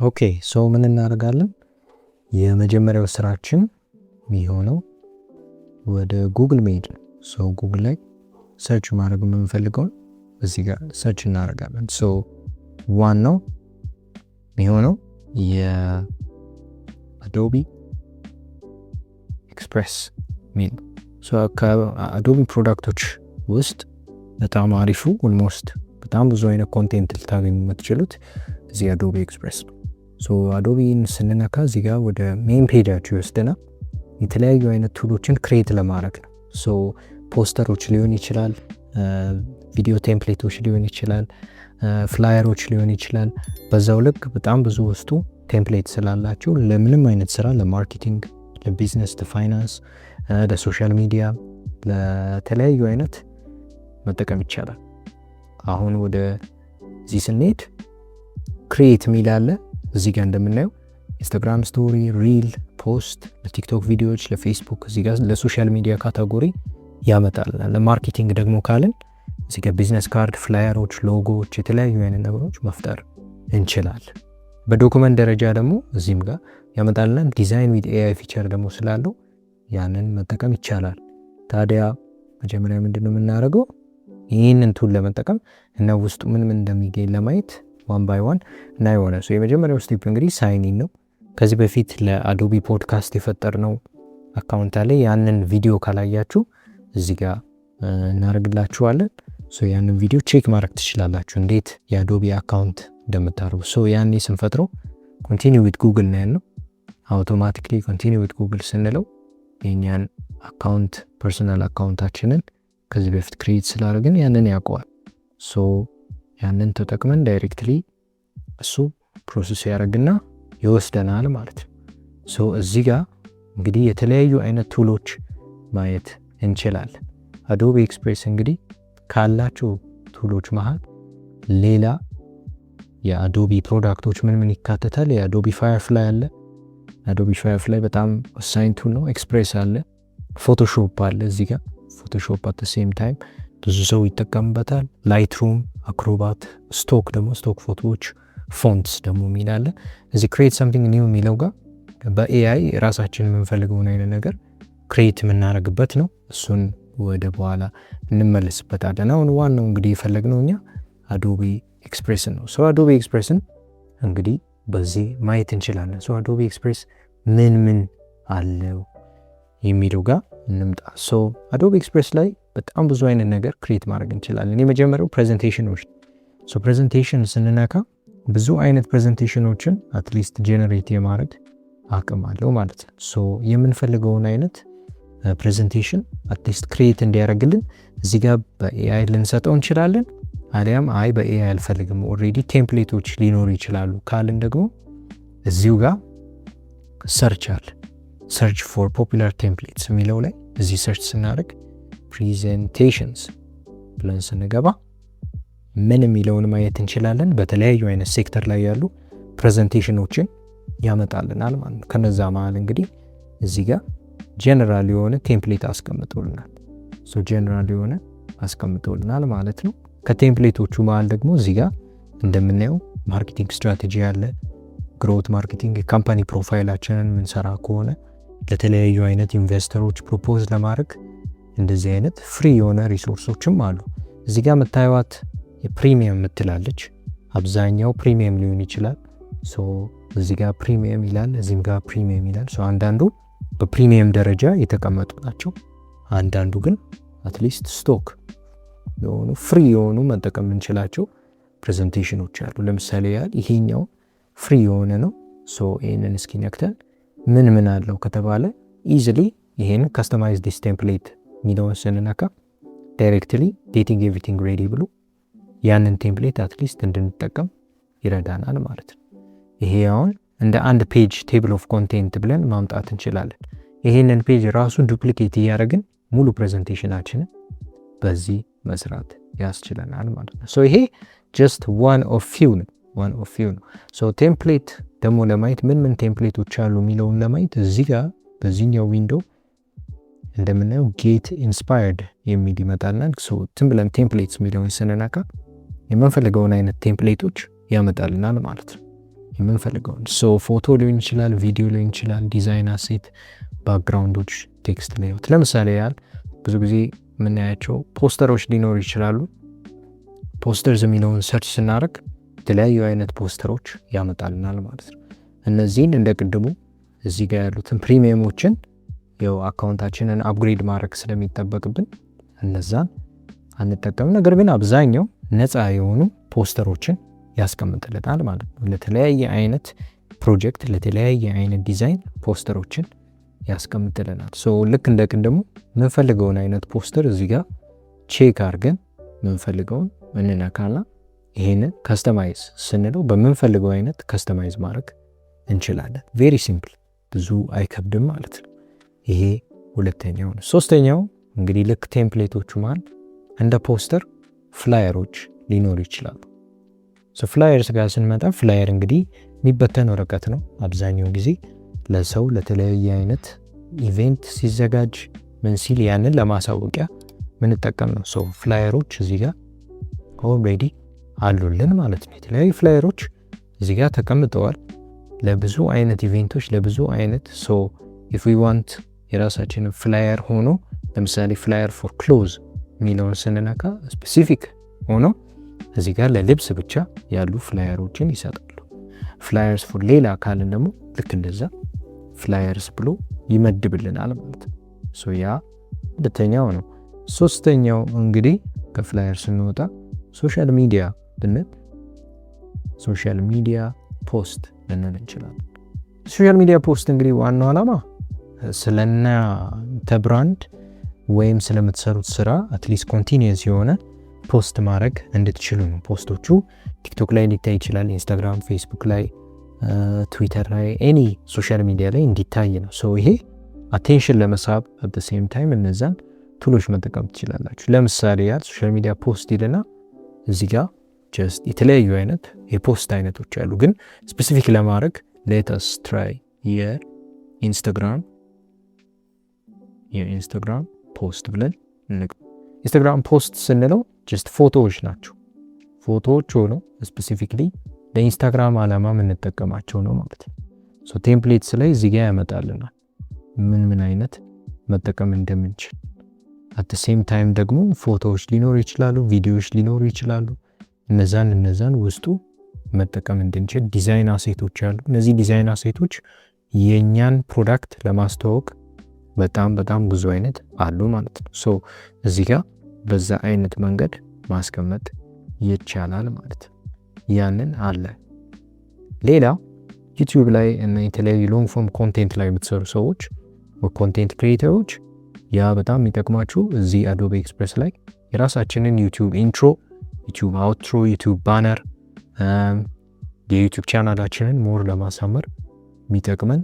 ኦኬ ሶ ምን እናደርጋለን? የመጀመሪያው ስራችን የሚሆነው ወደ ጉግል መሄድ ነው። ሶ ጉግል ላይ ሰርች ማድረግ የምንፈልገውን እዚህ ጋር ሰርች እናደርጋለን። ሶ ዋናው የሚሆነው የአዶቢ ኤክስፕሬስ ሚል ሶ ከአዶቢ ፕሮዳክቶች ውስጥ በጣም አሪፉ ኦልሞስት በጣም ብዙ አይነት ኮንቴንት ልታገኙ የምትችሉት እዚህ አዶቢ ኤክስፕሬስ ነው። ሶ አዶቢን ስንነካ እዚህ ጋር ወደ ሜን ፔጃችሁ ይወስደናል። የተለያዩ አይነት ቱሎችን ክሬት ለማድረግ ነው። ሶ ፖስተሮች ሊሆን ይችላል፣ ቪዲዮ ቴምፕሌቶች ሊሆን ይችላል፣ ፍላየሮች ሊሆን ይችላል። በዛው ልክ በጣም ብዙ ውስጡ ቴምፕሌት ስላላቸው ለምንም አይነት ስራ ለማርኬቲንግ፣ ለቢዝነስ፣ ለፋይናንስ፣ ለሶሻል ሚዲያ፣ ለተለያዩ አይነት መጠቀም ይቻላል። አሁን ወደ እዚህ ስንሄድ ክሬት ሚል አለ። እዚህ ጋር እንደምናየው ኢንስታግራም ስቶሪ፣ ሪል፣ ፖስት፣ ለቲክቶክ ቪዲዮዎች፣ ለፌስቡክ እዚህ ጋር ለሶሻል ሚዲያ ካቴጎሪ ያመጣል። ለማርኬቲንግ ደግሞ ካልን እዚህ ጋር ቢዝነስ ካርድ፣ ፍላየሮች፣ ሎጎዎች፣ የተለያዩ አይነት ነገሮች መፍጠር እንችላለን። በዶኩመንት ደረጃ ደግሞ እዚህም ጋር ያመጣልናል። ዲዛይን ዊዝ ኤአይ ፊቸር ደግሞ ስላለው ያንን መጠቀም ይቻላል። ታዲያ መጀመሪያ ምንድነው የምናደርገው? ይህንን ቱል ለመጠቀም እና ውስጡ ምን እንደሚገኝ ለማየት ዋን ባይ ዋን እና የሆነ የመጀመሪያው ስቴፕ እንግዲህ ሳይን ኢን ነው። ከዚህ በፊት ለአዶቢ ፖድካስት የፈጠርነው አካውንት አለ። ያንን ቪዲዮ ካላያችሁ እዚህ ጋር እናደርግላችኋለን። ያንን ቪዲዮ ቼክ ማድረግ ትችላላችሁ እንዴት የአዶቢ አካውንት እንደምታደርጉ። ያኔ ስንፈጥረው ኮንቲኒው ዊት ጉግል ነው ያለው። አውቶማቲክሊ ኮንቲኒው ዊት ጉግል ስንለው የኛን አካውንት ፐርሰናል አካውንታችንን ከዚህ በፊት ክሬት ስላደረግን ያንን ያውቀዋል። ያንን ተጠቅመን ዳይሬክትሊ እሱ ፕሮሰስ ያደርግና ይወስደናል ማለት ነው። እዚህ ጋር እንግዲህ የተለያዩ አይነት ቱሎች ማየት እንችላለን። አዶቢ ኤክስፕሬስ እንግዲህ ካላቸው ቱሎች መሃል ሌላ የአዶቢ ፕሮዳክቶች ምን ይካተታል? የአዶቢ ፋየርፍላይ አለ። አዶቢ ፋየርፍላይ በጣም ወሳኝ ቱል ነው። ኤክስፕሬስ አለ፣ ፎቶሾፕ አለ። እዚህ ጋር ፎቶሾፕ አት ሴም ታይም ብዙ ሰው ይጠቀምበታል። ላይትሩም፣ አክሮባት፣ ስቶክ ደግሞ ስቶክ ፎቶዎች፣ ፎንትስ ደግሞ የሚል አለ። እዚህ ክሬት ሰምቲንግ ኒው የሚለው ጋር በኤአይ ራሳችን የምንፈልገውን አይነት ነገር ክሬት የምናደርግበት ነው። እሱን ወደ በኋላ እንመለስበታለን። አሁን ዋናው እንግዲህ የፈለግነው እኛ አዶቢ ኤክስፕሬስን ነው። አዶቢ ኤክስፕሬስን እንግዲህ በዚህ ማየት እንችላለን። አዶቢ ኤክስፕሬስ ምን አለው የሚለው ጋር እንምጣ። አዶቢ ኤክስፕሬስ ላይ በጣም ብዙ አይነት ነገር ክሬት ማድረግ እንችላለን። የመጀመሪያው ፕሬዘንቴሽኖች። ፕሬዘንቴሽን ስንነካ ብዙ አይነት ፕሬዘንቴሽኖችን አትሊስት ጄነሬት የማድረግ አቅም አለው ማለት ነው። የምንፈልገውን አይነት ፕሬዘንቴሽን አትሊስት ክሬት እንዲያደርግልን እዚህ ጋር በኤአይ ልንሰጠው እንችላለን። አሊያም አይ በኤአይ አልፈልግም ኦልሬዲ ቴምፕሌቶች ሊኖሩ ይችላሉ ካልን ደግሞ እዚሁ ጋር ሰርች አለ። ሰርች ፎር ፖፑላር ቴምፕሌትስ የሚለው ላይ እዚህ ሰርች ስናደርግ ፕሬዘንቴሽንስ ብለን ስንገባ ምን የሚለውን ማየት እንችላለን። በተለያዩ አይነት ሴክተር ላይ ያሉ ፕሬዘንቴሽኖችን ያመጣልናል ማለት ነው። ከነዛ መሃል እንግዲህ እዚህ ጋር ጀነራል የሆነ ቴምፕሌት አስቀምጦልናል። ጀነራል የሆነ አስቀምጦልናል ማለት ነው። ከቴምፕሌቶቹ መሃል ደግሞ እዚህ ጋር እንደምናየው ማርኬቲንግ ስትራቴጂ ያለ፣ ግሮት ማርኬቲንግ፣ የካምፓኒ ፕሮፋይላችንን ምንሰራ ከሆነ ለተለያዩ አይነት ኢንቨስተሮች ፕሮፖዝ ለማድረግ እንደዚህ አይነት ፍሪ የሆነ ሪሶርሶችም አሉ። እዚህ ጋር የምታዩት የፕሪሚየም ምትላለች። አብዛኛው ፕሪሚየም ሊሆን ይችላል። እዚህ ጋር ፕሪሚየም ይላል፣ እዚህም ጋር ፕሪሚየም ይላል። አንዳንዱ በፕሪሚየም ደረጃ የተቀመጡ ናቸው። አንዳንዱ ግን አትሊስት ስቶክ የሆኑ ፍሪ የሆኑ መጠቀም እንችላቸው ፕሬዘንቴሽኖች አሉ። ለምሳሌ ያህል ይሄኛው ፍሪ የሆነ ነው። ይህንን እስኪ ነክተን ምን አለው ከተባለ ኢዚሊ ይሄን ካስተማይዝ ዲስ ቴምፕሌት የሚለውን ስንነካ ዳይሬክትሊ ጌቲንግ ኤቭሪቲንግ ሬዲ ብሎ ያንን ቴምፕሌት አትሊስት እንድንጠቀም ይረዳናል ማለት ነው። ይሄ አሁን እንደ አንድ ፔጅ ቴብል ኦፍ ኮንቴንት ብለን ማምጣት እንችላለን። ይሄንን ፔጅ ራሱ ዱፕሊኬት እያደረግን ሙሉ ፕሬዘንቴሽናችንን በዚህ መስራት ያስችለናል ማለት ነው። ይሄ ጀስት ዋን ኦፍ ፊው ነው። ቴምፕሌት ደግሞ ለማየት ምን ቴምፕሌቶች አሉ የሚለውን ለማየት እዚህ ጋር በዚህኛው ዊንዶው እንደምናየው ጌት ኢንስፓየርድ የሚል ይመጣልናል። ዝም ብለን ቴምፕሌትስ የሚለውን ስንነካ የምንፈልገውን አይነት ቴምፕሌቶች ያመጣልናል ማለት ነው። የምንፈልገውን ፎቶ ሊሆን ይችላል፣ ቪዲዮ ሊሆን ይችላል፣ ዲዛይን አሴት፣ ባክግራውንዶች፣ ቴክስት ሌአውት። ለምሳሌ ያህል ብዙ ጊዜ የምናያቸው ፖስተሮች ሊኖሩ ይችላሉ። ፖስተርስ የሚለውን ሰርች ስናደርግ የተለያዩ አይነት ፖስተሮች ያመጣልናል ማለት ነው። እነዚህን እንደ ቅድሙ እዚህ ጋር ያሉትን ፕሪሚየሞችን ያው አካውንታችንን አፕግሬድ ማድረግ ስለሚጠበቅብን እነዛን አንጠቀም። ነገር ግን አብዛኛው ነፃ የሆኑ ፖስተሮችን ያስቀምጥልናል ማለት ነው። ለተለያየ አይነት ፕሮጀክት፣ ለተለያየ አይነት ዲዛይን ፖስተሮችን ያስቀምጥልናል። ልክ እንደ ቅድሙ የምንፈልገውን አይነት ፖስተር እዚህ ጋር ቼክ አድርገን የምንፈልገውን እንነካና ይሄንን ከስተማይዝ ስንለው በምንፈልገው አይነት ከስተማይዝ ማድረግ እንችላለን። ቬሪ ሲምፕል፣ ብዙ አይከብድም ማለት ነው። ይሄ ሁለተኛው ነው። ሶስተኛው እንግዲህ ልክ ቴምፕሌቶቹ መሃል እንደ ፖስተር ፍላየሮች ሊኖሩ ይችላሉ። ፍላየርስ ጋር ስንመጣ ፍላየር እንግዲህ የሚበተን ወረቀት ነው። አብዛኛው ጊዜ ለሰው ለተለያየ አይነት ኢቬንት ሲዘጋጅ ምን ሲል ያንን ለማሳወቂያ ምንጠቀም ነው። ፍላየሮች እዚህ ጋር ኦልሬዲ አሉልን ማለት ነው። የተለያዩ ፍላየሮች እዚህ ጋር ተቀምጠዋል ለብዙ አይነት ኢቬንቶች፣ ለብዙ አይነት ኢፍ ዊ ዋንት የራሳችንን ፍላየር ሆኖ ለምሳሌ ፍላየር ፎር ክሎዝ የሚለውን ስንነካ ስፔሲፊክ ሆኖ እዚህ ጋር ለልብስ ብቻ ያሉ ፍላየሮችን ይሰጣሉ። ፍላየርስ ፎር ሌላ አካልን ደግሞ ልክ እንደዛ ፍላየርስ ብሎ ይመድብልናል ማለት ነው። ያ ሁለተኛው ነው። ሶስተኛው እንግዲህ ከፍላየር ስንወጣ ሶሻል ሚዲያ ብንል ሶሻል ሚዲያ ፖስት ልንል እንችላለን። ሶሻል ሚዲያ ፖስት እንግዲህ ዋናው ዓላማ ስለናንተ ብራንድ ወይም ስለምትሰሩት ስራ አትሊስት ኮንቲኒየስ የሆነ ፖስት ማድረግ እንድትችሉ ነው። ፖስቶቹ ቲክቶክ ላይ ሊታይ ይችላል፣ ኢንስታግራም፣ ፌስቡክ ላይ፣ ትዊተር ላይ፣ ኤኒ ሶሻል ሚዲያ ላይ እንዲታይ ነው። ይሄ አቴንሽን ለመሳብ አት ሴም ታይም እነዛን ቱሎች መጠቀም ትችላላችሁ። ለምሳሌ ያህል ሶሻል ሚዲያ ፖስት ይልና እዚህ ጋር ጀስት የተለያዩ አይነት የፖስት አይነቶች አሉ። ግን ስፔሲፊክ ለማድረግ ሌተስ ትራይ የኢንስታግራም ፖስት ብለን ኢንስታግራም ፖስት ስንለው ጀስት ፎቶዎች ናቸው። ፎቶዎች ሆነው ስፔሲፊክሊ ለኢንስታግራም ዓላማ የምንጠቀማቸው ነው ማለት ነው። ቴምፕሌትስ ላይ እዚህ ጋር ያመጣልናል ምን አይነት መጠቀም እንደምንችል። አት ሴም ታይም ደግሞ ፎቶዎች ሊኖሩ ይችላሉ፣ ቪዲዮዎች ሊኖሩ ይችላሉ። እነዛን ውስጡ መጠቀም እንድንችል ዲዛይን አሴቶች አሉ። እነዚህ ዲዛይን አሴቶች የኛን ፕሮዳክት ለማስተዋወቅ በጣም ብዙ አይነት አሉ ማለት ነው። እዚህ ጋር በዛ አይነት መንገድ ማስቀመጥ ይቻላል ማለት ነው። ያንን አለ። ሌላ ዩቲዩብ ላይ እና የተለያዩ ሎንግ ፎርም ኮንቴንት ላይ የምትሰሩ ሰዎች ኮንቴንት ክሪኤተሮች ያ በጣም የሚጠቅማችሁ እዚህ አዶቤ ኤክስፕረስ ላይ የራሳችንን ዩቲዩብ ኢንትሮ፣ ዩቲዩብ አውትሮ፣ ዩቲዩብ ባነር፣ የዩቲዩብ ቻናላችንን ሞር ለማሳመር የሚጠቅመን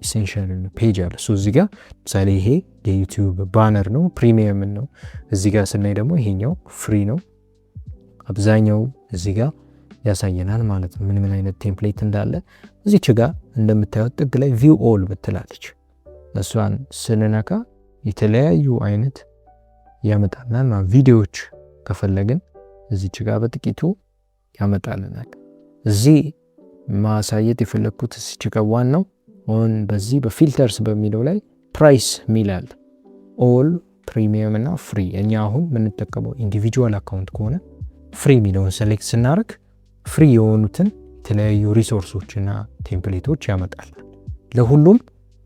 ኢሴንሻል ፔጅ አለ። እዚህ ጋር ምሳሌ ይሄ የዩቲዩብ ባነር ነው፣ ፕሪሚየም ነው። እዚህ ጋር ስናይ ደግሞ ይሄኛው ፍሪ ነው። አብዛኛው እዚህ ጋር ያሳየናል ማለት ነው ምን አይነት ቴምፕሌት እንዳለ። እዚች ጋር እንደምታዩት ጥግ ላይ ቪው ኦል ብትላለች። እሷን ስንነካ የተለያዩ አይነት ያመጣልናል። ቪዲዮዎች ከፈለግን እዚች ጋር በጥቂቱ ያመጣልናል። እዚህ ማሳየት የፈለግኩት እዚች ጋር ዋናው በዚህ በፊልተርስ በሚለው ላይ ፕራይስ ሚላል ኦል፣ ፕሪሚየም እና ፍሪ። እኛ አሁን የምንጠቀመው ኢንዲቪጁዋል አካውንት ከሆነ ፍሪ የሚለውን ሴሌክት ስናደርግ ፍሪ የሆኑትን የተለያዩ ሪሶርሶችና ቴምፕሌቶች ያመጣል። ለሁሉም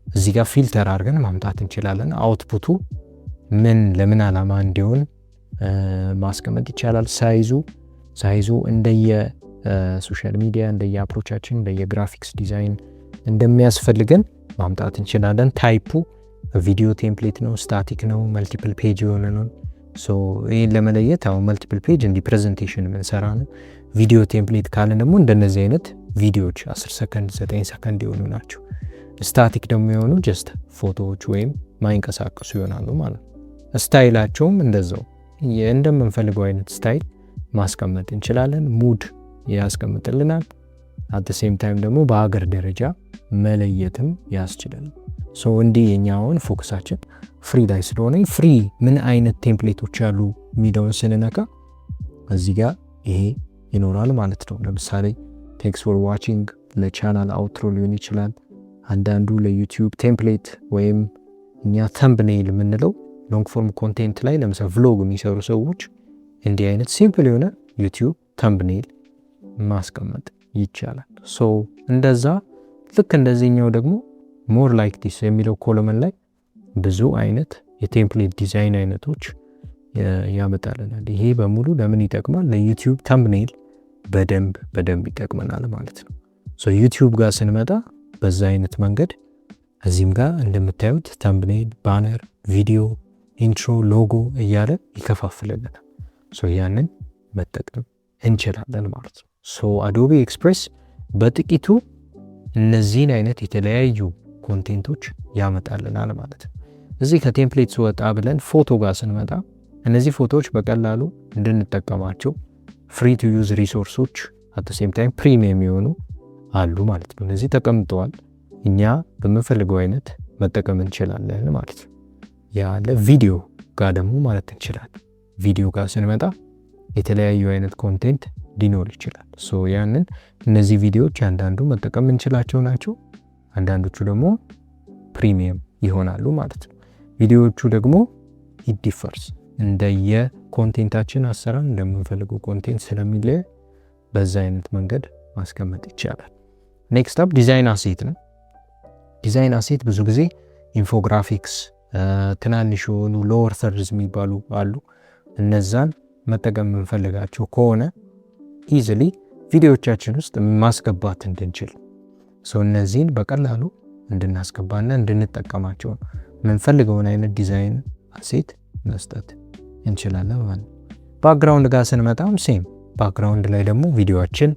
እዚህ ጋር ፊልተር አድርገን ማምጣት እንችላለን። አውትፑቱ ለምን ዓላማ እንዲሆን ማስቀመጥ ይቻላል። ሳይዙ እንደየ ሶሻል ሚዲያ እንደየ አፕሮቻችን እንደየ ግራፊክስ ዲዛይን እንደሚያስፈልገን ማምጣት እንችላለን። ታይፑ ቪዲዮ ቴምፕሌት ነው፣ ስታቲክ ነው፣ መልቲፕል ፔጅ የሆነ ነው። ይህን ለመለየት አሁን መልቲፕል ፔጅ እንዲህ ፕሬዘንቴሽን የምንሰራ ነው። ቪዲዮ ቴምፕሌት ካለን ደግሞ እንደነዚህ አይነት ቪዲዮዎች 10 ሰከንድ 9 ሰከንድ የሆኑ ናቸው። ስታቲክ ደግሞ የሆኑ ጀስት ፎቶዎች ወይም ማይንቀሳቀሱ ይሆናሉ ማለት ነው። ስታይላቸውም እንደዛው እንደምንፈልገው አይነት ስታይል ማስቀመጥ እንችላለን። ሙድ ያስቀምጥልናል። አት ሴም ታይም ደግሞ በሀገር ደረጃ መለየትም ያስችላል። እንዲህ የኛውን ፎከሳችን ፍሪ ላይ ስለሆነ ፍሪ ምን አይነት ቴምፕሌቶች አሉ የሚለውን ስንነካ እዚህ ጋር ይሄ ይኖራል ማለት ነው። ለምሳሌ ቴክስ ፎር ዋቺንግ፣ ለቻናል አውትሮ ሊሆን ይችላል። አንዳንዱ ለዩቲዩብ ቴምፕሌት ወይም እኛ ተምብኔል የምንለው ሎንግ ፎርም ኮንቴንት ላይ ለምሳሌ ቭሎግ የሚሰሩ ሰዎች እንዲህ አይነት ሲምፕል የሆነ ዩቲዩብ ተምብኔል ማስቀመጥ ይቻላል። ሶ እንደዛ ልክ እንደዚህኛው ደግሞ ሞር ላይክ ዲስ የሚለው ኮለመን ላይ ብዙ አይነት የቴምፕሌት ዲዛይን አይነቶች ያመጣልናል። ይሄ በሙሉ ለምን ይጠቅማል? ለዩቲዩብ ተምብኔል በደንብ ይጠቅመናል ማለት ነው። ሶ ዩቲዩብ ጋር ስንመጣ በዛ አይነት መንገድ እዚህም ጋር እንደምታዩት ተምብኔል፣ ባነር፣ ቪዲዮ፣ ኢንትሮ፣ ሎጎ እያለ ይከፋፍልልናል። ሶ ያንን መጠቀም እንችላለን ማለት ነው። ሶ አዶቤ ኤክስፕሬስ በጥቂቱ እነዚህን አይነት የተለያዩ ኮንቴንቶች ያመጣልናል ማለት ነው። እዚህ ከቴምፕሌት ወጣ ብለን ፎቶ ጋር ስንመጣ እነዚህ ፎቶዎች በቀላሉ እንድንጠቀማቸው ፍሪ ቱ ዩዝ ሪሶርሶች አት ዘ ሴም ታይም ፕሪሚየም የሆኑ አሉ ማለት ነው። እነዚህ ተቀምጠዋል። እኛ በምንፈልገው አይነት መጠቀም እንችላለን ማለት ነው። ያለ ቪዲዮ ጋር ደግሞ ማለት እንችላለን። ቪዲዮ ጋር ስንመጣ የተለያዩ አይነት ኮንቴንት ሊኖር ይችላል። ሶ ያንን እነዚህ ቪዲዮዎች አንዳንዱ መጠቀም እንችላቸው ናቸው፣ አንዳንዶቹ ደግሞ ፕሪሚየም ይሆናሉ ማለት ነው። ቪዲዮዎቹ ደግሞ ዲፈርስ እንደየ ኮንቴንታችን አሰራር እንደምንፈልገው ኮንቴንት ስለሚለይ በዛ አይነት መንገድ ማስቀመጥ ይቻላል። ኔክስት አፕ ዲዛይን አሴት ነው። ዲዛይን አሴት ብዙ ጊዜ ኢንፎግራፊክስ፣ ትናንሽ የሆኑ ሎወር ሰርድስ የሚባሉ አሉ። እነዛን መጠቀም የምንፈልጋቸው ከሆነ ኢዝሊ ቪዲዮዎቻችን ውስጥ ማስገባት እንድንችል እነዚህን በቀላሉ እንድናስገባና እንድንጠቀማቸው የምንፈልገውን አይነት ዲዛይን አሴት መስጠት እንችላለን ማለት ነው። ባክግራውንድ ጋር ስንመጣም ሴም ባክግራውንድ ላይ ደግሞ ቪዲዮአችን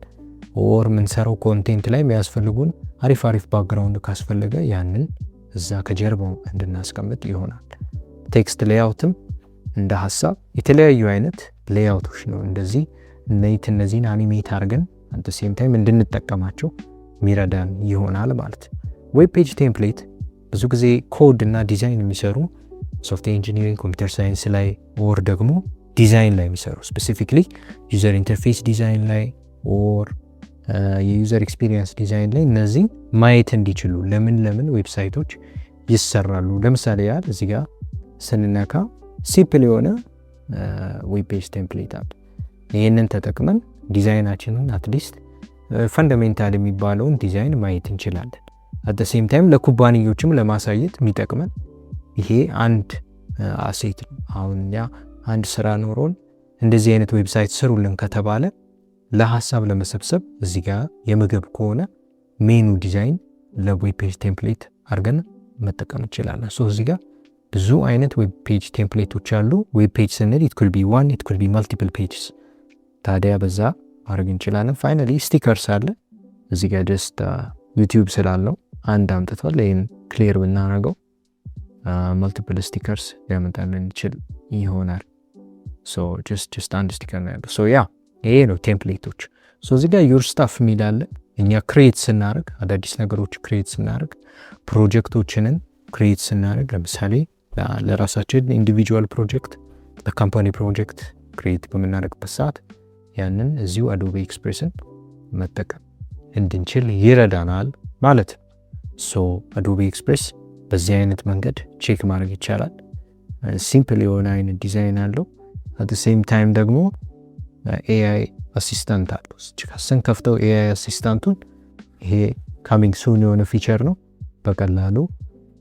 ኦር ምንሰራው ኮንቴንት ላይ የሚያስፈልጉን አሪፍ ባክግራውንድ ካስፈለገ ያንን እዛ ከጀርባው እንድናስቀምጥ ይሆናል። ቴክስት ሌያውትም እንደ ሀሳብ የተለያዩ አይነት ሌያውቶች ነው። እንደዚህ እነዚህን አኒሜት አድርገን አት ሴም ታይም እንድንጠቀማቸው ሚረዳን ይሆናል ማለት ነው። ዌብ ፔጅ ቴምፕሌት ብዙ ጊዜ ኮድ እና ዲዛይን የሚሰሩ ሶፍትዌር ኢንጂኒሪንግ፣ ኮምፒውተር ሳይንስ ላይ ኦር ደግሞ ዲዛይን ላይ የሚሰሩ ስፔሲፊክሊ ዩዘር ኢንተርፌስ ዲዛይን ላይ ኦር የዩዘር ኤክስፒሪየንስ ዲዛይን ላይ እነዚህ ማየት እንዲችሉ ለምን ዌብሳይቶች ይሰራሉ። ለምሳሌ ያህል እዚህ ጋር ስንነካ ሲምፕል የሆነ ዌብ ፔጅ ቴምፕሌት አለ። ይህንን ተጠቅመን ዲዛይናችንን አትሊስት ፈንዳሜንታል የሚባለውን ዲዛይን ማየት እንችላለን። አት ዘ ሴም ታይም ለኩባንያዎችም ለማሳየት የሚጠቅመን ይሄ አንድ አሴት ነው። አሁን ያ አንድ ስራ ኖሮን እንደዚህ አይነት ዌብሳይት ስሩልን ከተባለ ለሐሳብ ለመሰብሰብ እዚህ ጋር የምግብ ከሆነ ሜኑ ዲዛይን ለዌብ ፔጅ ቴምፕሌት አድርገን መጠቀም እንችላለን። ሶ እዚህ ጋር ብዙ አይነት ዌብ ፔጅ ቴምፕሌቶች አሉ። ዌብ ፔጅ ስንል ኢት ኩድ ቢ ዋን ኢት ኩድ ቢ ማልቲፕል ፔጅስ፣ ታዲያ በዛ ማድረግ እንችላለን። ፋይናሊ ስቲከርስ አለ። እዚህ ጋር ጀስት ዩቲዩብ ስላለው አንድ አምጥቷል። ይህን ክሊር ብናደርገው ማልቲፕል ስቲከርስ ሊያመጣልን ይችል ይሆናል። ሶ ጀስት አንድ ስቲከር ነው ያለው። ሶ ያ ይሄ ነው ቴምፕሌቶች። ሶ እዚህ ጋር ዩር ስታፍ የሚል አለ። እኛ ክሬት ስናደርግ አዳዲስ ነገሮች ክሬት ስናደርግ ፕሮጀክቶችንን ክሬት ስናደርግ ለምሳሌ ለራሳችን ኢንዲቪጁዋል ፕሮጀክት ለካምፓኒ ፕሮጀክት ክሬት በምናደርግበት ሰዓት ያንን እዚሁ አዶቤ ኤክስፕሬስን መጠቀም እንድንችል ይረዳናል ማለት ነው። ሶ አዶቤ ኤክስፕሬስ በዚህ አይነት መንገድ ቼክ ማድረግ ይቻላል። ሲምፕል የሆነ አይነት ዲዛይን አለው። አት ዘ ሴም ታይም ደግሞ ኤአይ አሲስታንት አለው። ስንከፍተው ኤአይ አሲስታንቱን ይሄ ካሚንግ ሱን የሆነ ፊቸር ነው። በቀላሉ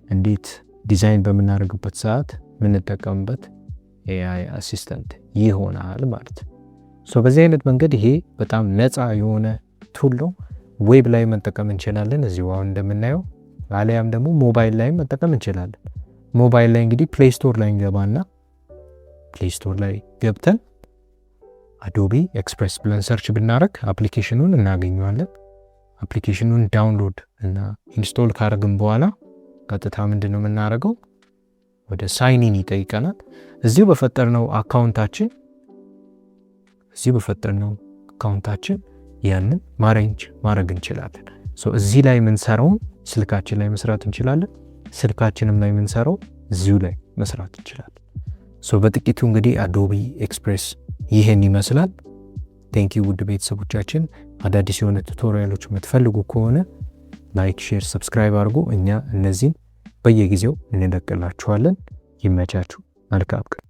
እንዴት ዲዛይን በምናደርግበት ሰዓት የምንጠቀምበት ኤአይ አሲስታንት ይሆናል ማለት ነው። ሶ በዚህ አይነት መንገድ ይሄ በጣም ነፃ የሆነ ቱል ነው። ዌብ ላይ መጠቀም እንችላለን እዚሁ አሁን እንደምናየው፣ አሊያም ደግሞ ሞባይል ላይ መጠቀም እንችላለን። ሞባይል ላይ እንግዲህ ፕሌይ ስቶር ላይ እንገባና ፕሌይ ስቶር ላይ ገብተን አዶቤ ኤክስፕሬስ ብለን ሰርች ብናደርግ አፕሊኬሽኑን እናገኘዋለን። አፕሊኬሽኑን ዳውንሎድ እና ኢንስቶል ካደረግን በኋላ ቀጥታ ምንድነው የምናደርገው? ወደ ሳይኒን ይጠይቀናል። እዚሁ በፈጠርነው አካውንታችን ያንን ማድረግ እንችላለን። ሶ እዚህ ላይ የምንሰራውን ስልካችን ላይ መስራት እንችላለን። ስልካችንም ላይ የምንሰራው እዚሁ ላይ መስራት እንችላለን። ሶ በጥቂቱ እንግዲህ አዶቤ ኤክስፕሬስ ይህን ይመስላል። ቴንክ ዩ ውድ ቤተሰቦቻችን። አዳዲስ የሆነ ቱቶሪያሎች የምትፈልጉ ከሆነ ላይክ፣ ሼር፣ ሰብስክራይብ አድርጉ። እኛ እነዚህን በየጊዜው እንለቅላችኋለን። ይመቻችሁ። መልካም ቀን።